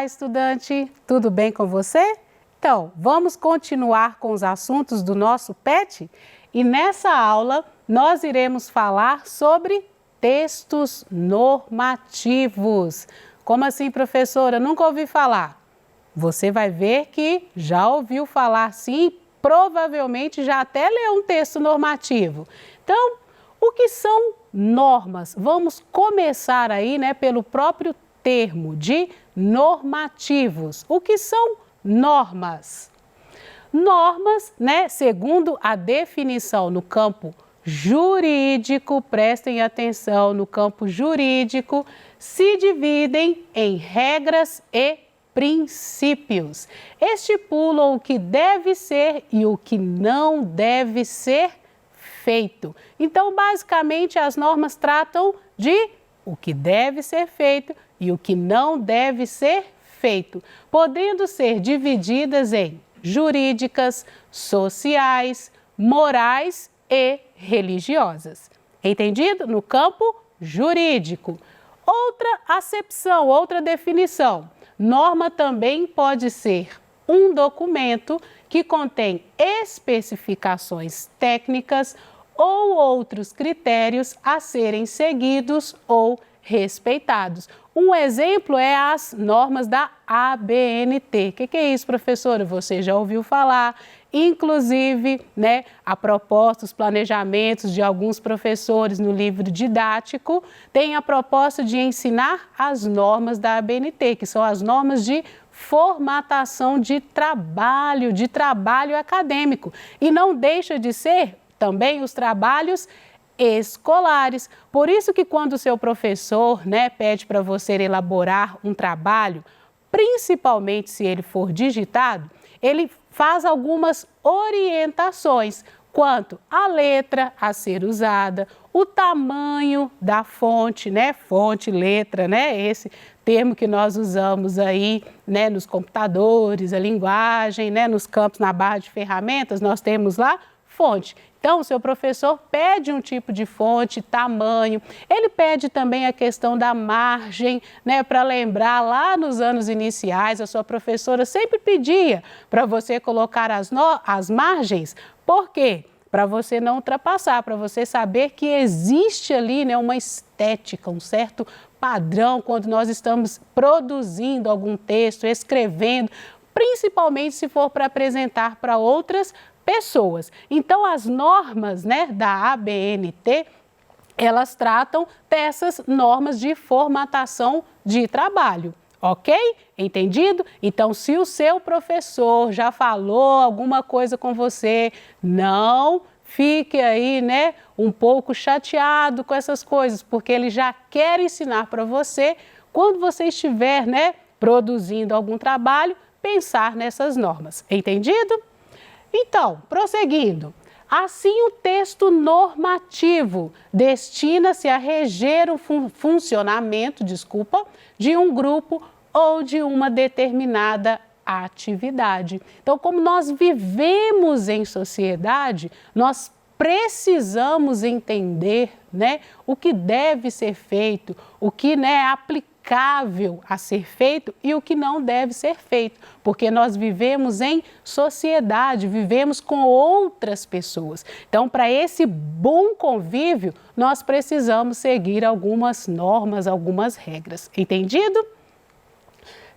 estudante! Tudo bem com você? Então, vamos continuar com os assuntos do nosso PET? E nessa aula, nós iremos falar sobre textos normativos. Como assim, professora? Nunca ouvi falar. Você vai ver que já ouviu falar sim, provavelmente já até leu um texto normativo. Então, o que são normas? Vamos começar aí, pelo próprio termo de normativos. O que são normas? Normas, segundo a definição no campo jurídico, prestem atenção, no campo jurídico, se dividem em regras e princípios. Estipulam o que deve ser e o que não deve ser feito. Então, basicamente, as normas tratam de o que deve ser feito e o que não deve ser feito, podendo ser divididas em jurídicas, sociais, morais e religiosas. Entendido? No campo jurídico. Outra acepção, outra definição. Norma também pode ser um documento que contém especificações técnicas ou outros critérios a serem seguidos ou respeitados. Um exemplo é as normas da ABNT. O que é isso, professora? Você já ouviu falar? Inclusive, a proposta, os planejamentos de alguns professores no livro didático tem a proposta de ensinar as normas da ABNT, que são as normas de formatação de trabalho acadêmico. E não deixa de ser também os trabalhos escolares. Por isso que quando o seu professor, pede para você elaborar um trabalho, principalmente se ele for digitado, ele faz algumas orientações quanto à letra a ser usada, o tamanho da fonte, fonte, letra, esse termo que nós usamos aí, nos computadores, a linguagem, nos campos, na barra de ferramentas, nós temos lá fonte. Então, o seu professor pede um tipo de fonte, tamanho, ele pede também a questão da margem, para lembrar lá nos anos iniciais, a sua professora sempre pedia para você colocar as margens. Por quê? Para você não ultrapassar, para você saber que existe ali uma estética, um certo padrão quando nós estamos produzindo algum texto, escrevendo, principalmente se for para apresentar para outras pessoas. Então, as normas da ABNT, elas tratam dessas normas de formatação de trabalho. Ok? Entendido? Então, se o seu professor já falou alguma coisa com você, não fique aí, um pouco chateado com essas coisas, porque ele já quer ensinar para você, quando você estiver, produzindo algum trabalho, pensar nessas normas. Entendido? Então, prosseguindo. Assim, o texto normativo destina-se a reger o funcionamento, de um grupo ou de uma determinada atividade. Então, como nós vivemos em sociedade, nós precisamos entender, o que deve ser feito, o que é aplicável a ser feito e o que não deve ser feito, porque nós vivemos em sociedade, vivemos com outras pessoas. Então, para esse bom convívio, nós precisamos seguir algumas normas, algumas regras. Entendido?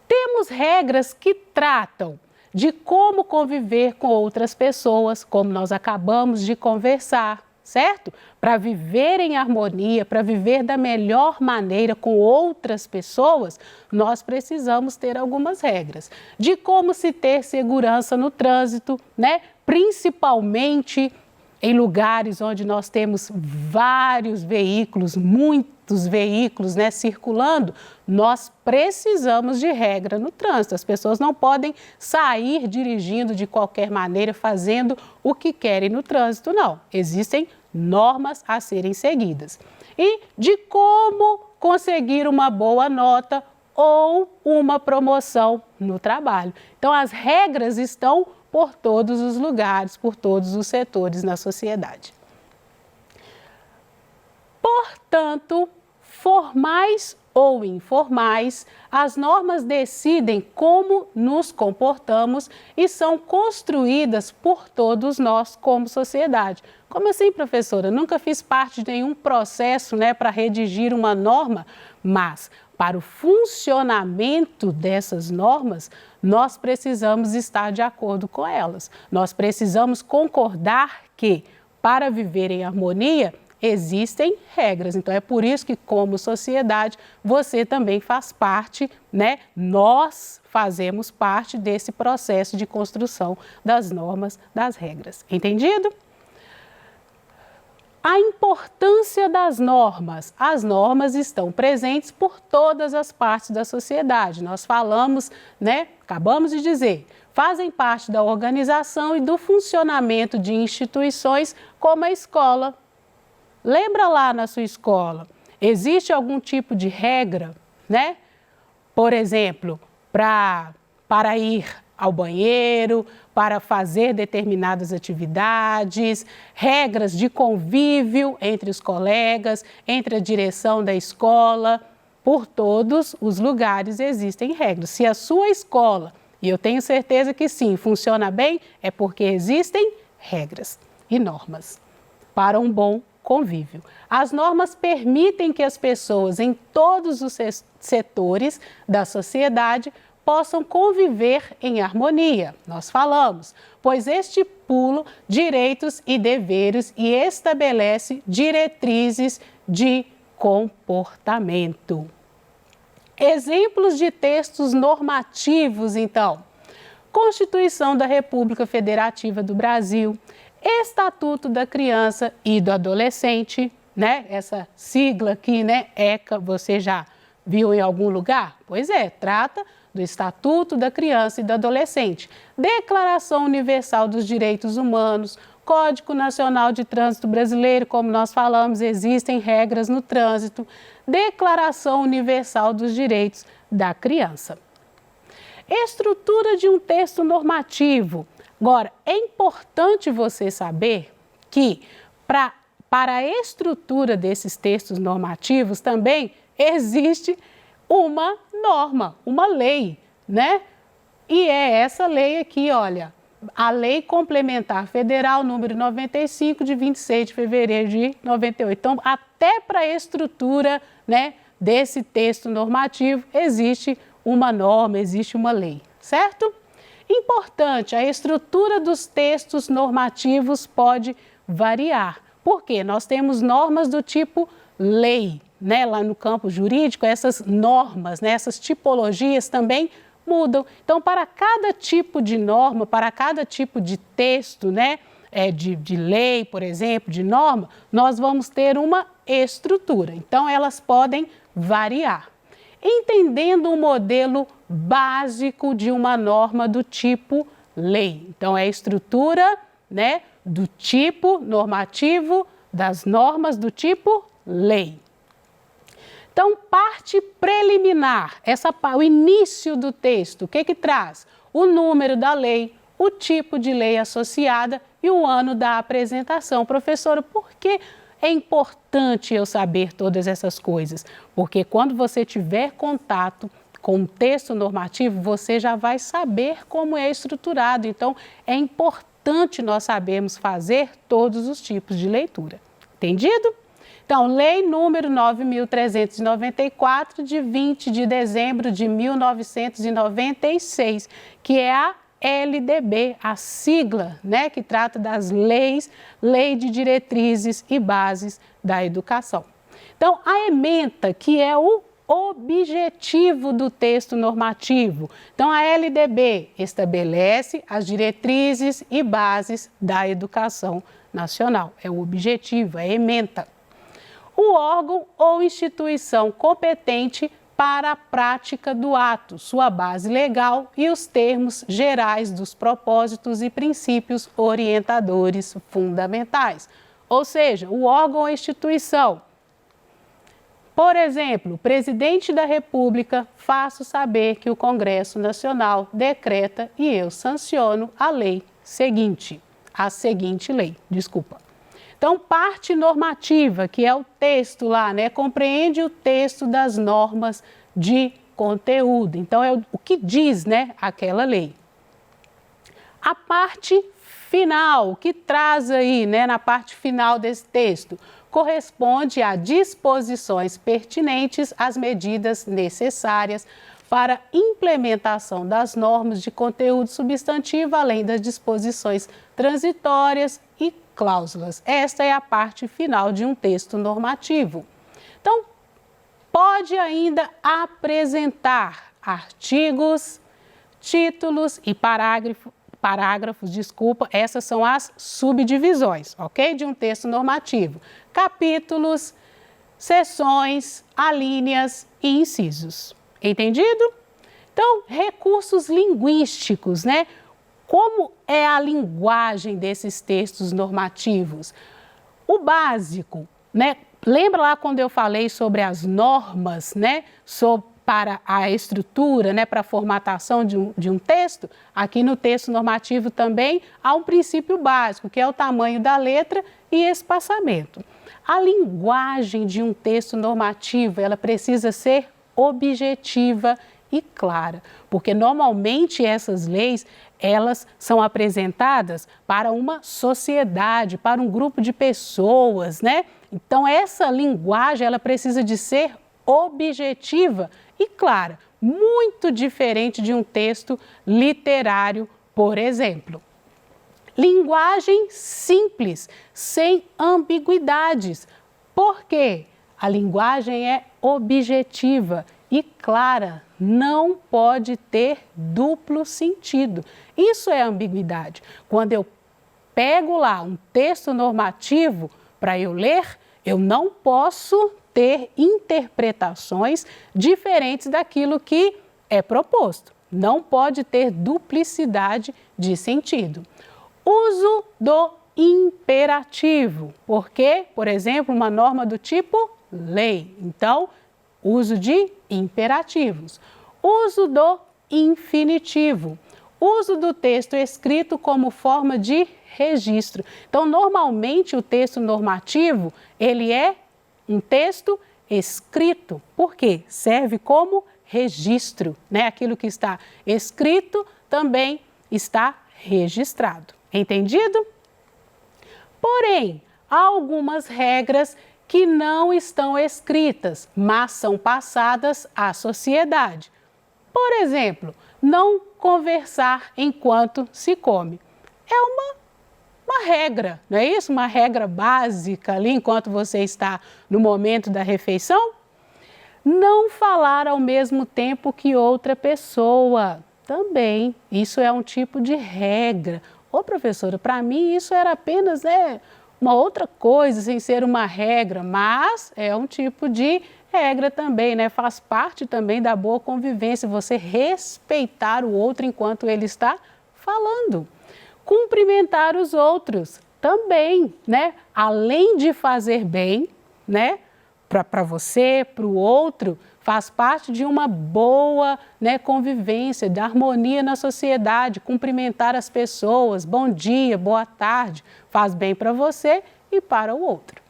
Temos regras que tratam de como conviver com outras pessoas, como nós acabamos de conversar, certo? Para viver em harmonia, para viver da melhor maneira com outras pessoas, nós precisamos ter algumas regras. De como se ter segurança no trânsito, Principalmente em lugares onde nós temos vários veículos, muitos veículos, circulando, nós precisamos de regra no trânsito. As pessoas não podem sair dirigindo de qualquer maneira, fazendo o que querem no trânsito, não. Existem normas a serem seguidas. E de como conseguir uma boa nota ou uma promoção no trabalho. Então, as regras estão por todos os lugares, por todos os setores na sociedade. Portanto, formais ou informais, as normas decidem como nos comportamos e são construídas por todos nós como sociedade. Como assim, professora? Nunca fiz parte de nenhum processo, para redigir uma norma, mas para o funcionamento dessas normas, nós precisamos estar de acordo com elas. Nós precisamos concordar que, para viver em harmonia, existem regras. Então, é por isso que, como sociedade, você também faz parte, Nós fazemos parte desse processo de construção das normas, das regras. Entendido? A importância das normas. As normas estão presentes por todas as partes da sociedade. Nós falamos, acabamos de dizer, fazem parte da organização e do funcionamento de instituições como a escola. Lembra lá na sua escola, existe algum tipo de regra, Por exemplo, para ir ao banheiro, para fazer determinadas atividades, regras de convívio entre os colegas, entre a direção da escola. Por todos os lugares existem regras. Se a sua escola, e eu tenho certeza que sim, funciona bem, é porque existem regras e normas para um bom convívio. As normas permitem que as pessoas em todos os setores da sociedade possam conviver em harmonia. Nós falamos, pois estipula direitos e deveres e estabelece diretrizes de comportamento. Exemplos de textos normativos, então. Constituição da República Federativa do Brasil, Estatuto da Criança e do Adolescente, Essa sigla aqui, ECA, você já viu em algum lugar? Pois é, trata do Estatuto da Criança e do Adolescente. Declaração Universal dos Direitos Humanos, Código Nacional de Trânsito Brasileiro, como nós falamos, existem regras no trânsito. Declaração Universal dos Direitos da Criança. Estrutura de um texto normativo. Agora, é importante você saber que para a estrutura desses textos normativos também existe uma norma, uma lei, E é essa lei aqui, olha, a Lei Complementar Federal número 95 de 26 de fevereiro de 98. Então, até para a estrutura, desse texto normativo existe uma norma, existe uma lei, certo? Importante, a estrutura dos textos normativos pode variar. Por quê? Nós temos normas do tipo lei, Lá no campo jurídico, essas normas, essas tipologias também mudam. Então, para cada tipo de norma, para cada tipo de texto, de lei, por exemplo, de norma, nós vamos ter uma estrutura. Então, elas podem variar. Entendendo o modelo básico de uma norma do tipo lei. Então, é a estrutura, do tipo normativo das normas do tipo lei. Então, parte preliminar, o início do texto, o que traz? O número da lei, o tipo de lei associada e o ano da apresentação. Professora, por que é importante eu saber todas essas coisas? Porque quando você tiver contato com um texto normativo, você já vai saber como é estruturado. Então, é importante nós sabermos fazer todos os tipos de leitura. Entendido? Então, Lei número 9.394, de 20 de dezembro de 1996, que é a LDB, a sigla, que trata das leis, Lei de Diretrizes e Bases da Educação. Então, a ementa, que é o objetivo do texto normativo. Então, a LDB estabelece as diretrizes e bases da educação nacional. É o objetivo, é a ementa. O órgão ou instituição competente para a prática do ato, sua base legal e os termos gerais dos propósitos e princípios orientadores fundamentais. Ou seja, o órgão ou instituição. Por exemplo, o presidente da República, faço saber que o Congresso Nacional decreta e eu sanciono a seguinte lei, desculpa. Então, parte normativa, que é o texto lá, né? Compreende o texto das normas de conteúdo. Então, é o que diz, né, aquela lei. A parte final, que traz aí, né, na parte final desse texto, corresponde a disposições pertinentes às medidas necessárias para implementação das normas de conteúdo substantivo, além das disposições transitórias e cláusulas. Esta é a parte final de um texto normativo. Então, pode ainda apresentar artigos, títulos e parágrafos, essas são as subdivisões, ok? De um texto normativo. Capítulos, seções, alíneas e incisos. Entendido? Então, recursos linguísticos, né? Como é a linguagem desses textos normativos? O básico, né? Lembra lá quando eu falei sobre as normas, né? Para a estrutura, né? Para a formatação de um texto? Aqui no texto normativo também há um princípio básico, que é o tamanho da letra e espaçamento. A linguagem de um texto normativo, ela precisa ser objetiva e clara, porque normalmente essas leis, elas são apresentadas para uma sociedade, para um grupo de pessoas, né? Então, essa linguagem, ela precisa de ser objetiva e clara, muito diferente de um texto literário, por exemplo. Linguagem simples, sem ambiguidades. Por quê? A linguagem é objetiva e clara, não pode ter duplo sentido. Isso é ambiguidade. Quando eu pego lá um texto normativo para eu ler, eu não posso ter interpretações diferentes daquilo que é proposto. Não pode ter duplicidade de sentido. Uso do imperativo, porque, por exemplo, uma norma do tipo lei. Então, uso de imperativos. Uso do infinitivo. Uso do texto escrito como forma de registro. Então, normalmente, o texto normativo, ele é um texto escrito. Por quê? Serve como registro, né? Aquilo que está escrito também está registrado. Entendido? Porém, há algumas regras que não estão escritas, mas são passadas à sociedade. Por exemplo, não conversar enquanto se come. É uma regra, não é isso? Uma regra básica ali enquanto você está no momento da refeição. Não falar ao mesmo tempo que outra pessoa. Também, isso é um tipo de regra. Ô, professora, para mim isso era apenas uma outra coisa, sem ser uma regra, mas é um tipo de regra também, né? Faz parte também da boa convivência, você respeitar o outro enquanto ele está falando. Cumprimentar os outros também, né? Além de fazer bem, né? Para você, para o outro, faz parte de uma boa, né, convivência, de harmonia na sociedade, cumprimentar as pessoas, bom dia, boa tarde, faz bem para você e para o outro.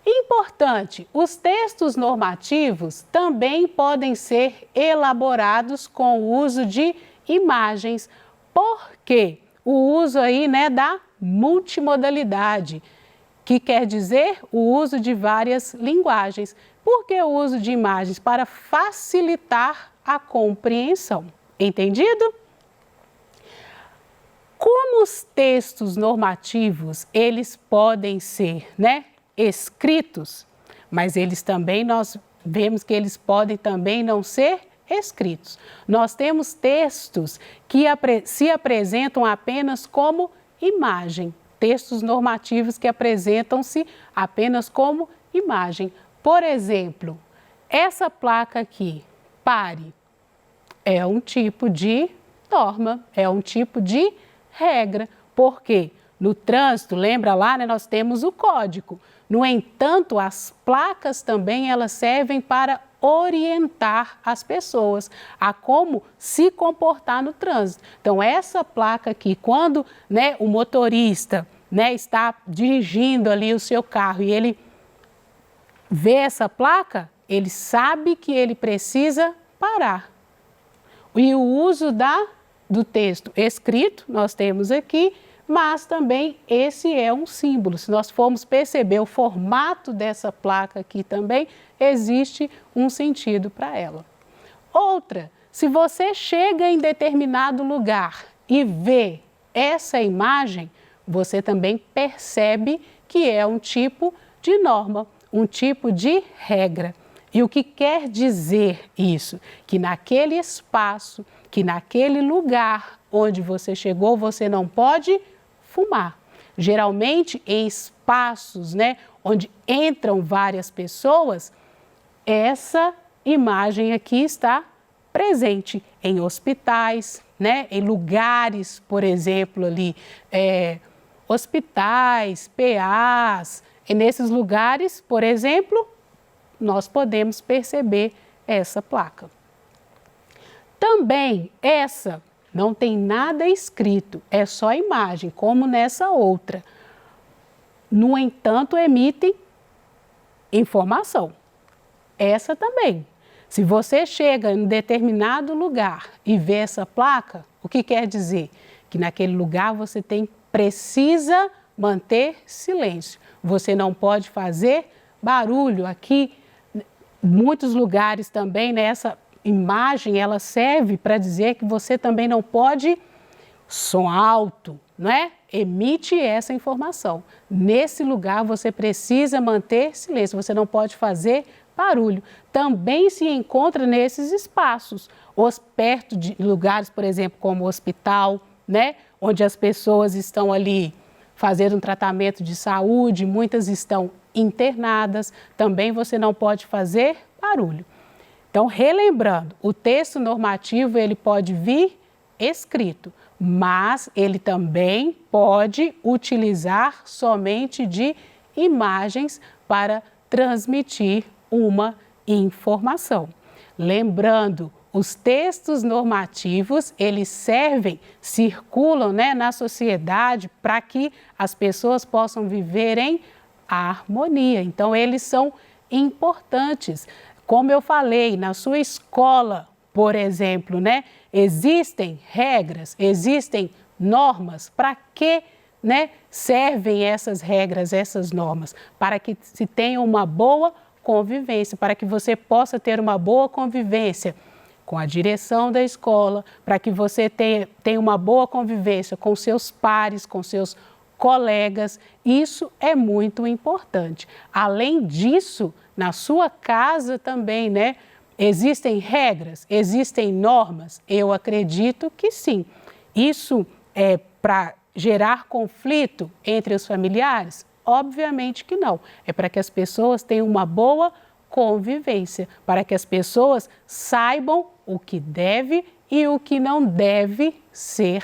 Importante, os textos normativos também podem ser elaborados com o uso de imagens, porque o uso aí, né, da multimodalidade, que quer dizer o uso de várias linguagens. Por que o uso de imagens? Para facilitar a compreensão. Entendido? Como os textos normativos, eles podem ser, né, escritos, mas eles também, nós vemos que eles podem também não ser escritos. Nós temos textos que se apresentam apenas como imagem. Textos normativos que apresentam-se apenas como imagem. Por exemplo, essa placa aqui, pare, é um tipo de norma, é um tipo de regra. Por quê? No trânsito, lembra lá, né, nós temos o código. No entanto, as placas também elas servem para orientar as pessoas a como se comportar no trânsito. Então, essa placa aqui, quando, né, o motorista né, está dirigindo ali o seu carro e ele vê essa placa, ele sabe que ele precisa parar. E o uso do texto escrito, nós temos aqui, mas também esse é um símbolo. Se nós formos perceber o formato dessa placa aqui também, existe um sentido para ela. Outra, se você chega em determinado lugar e vê essa imagem, você também percebe que é um tipo de norma, um tipo de regra. E o que quer dizer isso? Que naquele espaço, que naquele lugar onde você chegou, você não pode fumar. Geralmente em espaços, né, onde entram várias pessoas, essa imagem aqui está presente em hospitais, né, em lugares, por exemplo, ali, hospitais, PAs, e nesses lugares, por exemplo, nós podemos perceber essa placa. Também essa não tem nada escrito, é só imagem, como nessa outra. No entanto, emitem informação. Essa também. Se você chega em determinado lugar e vê essa placa, o que quer dizer? Que naquele lugar você precisa manter silêncio. Você não pode fazer barulho. Aqui, muitos lugares também, nessa imagem, ela serve para dizer que você também não pode som alto, não é? Emite essa informação. Nesse lugar você precisa manter silêncio, você não pode fazer barulho. Também se encontra nesses espaços, perto de lugares, por exemplo, como o hospital, né? Onde as pessoas estão ali fazendo um tratamento de saúde, muitas estão internadas, também você não pode fazer barulho. Então, relembrando, o texto normativo ele pode vir escrito, mas ele também pode utilizar somente de imagens para transmitir uma informação. Lembrando, os textos normativos, eles circulam, né, na sociedade para que as pessoas possam viver em harmonia. Então, eles são importantes. Como eu falei, na sua escola, por exemplo, né, existem regras, existem normas. Para que, né, servem essas regras, essas normas? Para que se tenha uma boa convivência, para que você possa ter uma boa convivência com a direção da escola, para que você tenha uma boa convivência com seus pares, com seus colegas. Isso é muito importante. Além disso, na sua casa também, né? Existem regras, existem normas? Eu acredito que sim. Isso é para gerar conflito entre os familiares? Obviamente que não. É para que as pessoas tenham uma boa convivência, para que as pessoas saibam o que deve e o que não deve ser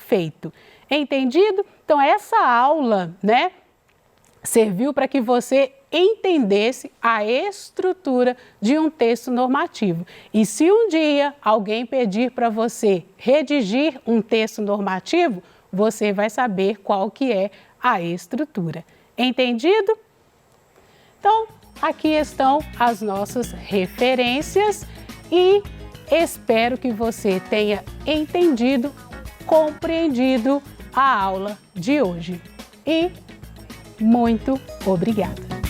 feito. Entendido? Então, essa aula, né, serviu para que você entendesse a estrutura de um texto normativo. E se um dia alguém pedir para você redigir um texto normativo, você vai saber qual que é a estrutura. Entendido? Então, aqui estão as nossas referências e espero que você tenha entendido, compreendido a aula de hoje. E muito obrigada!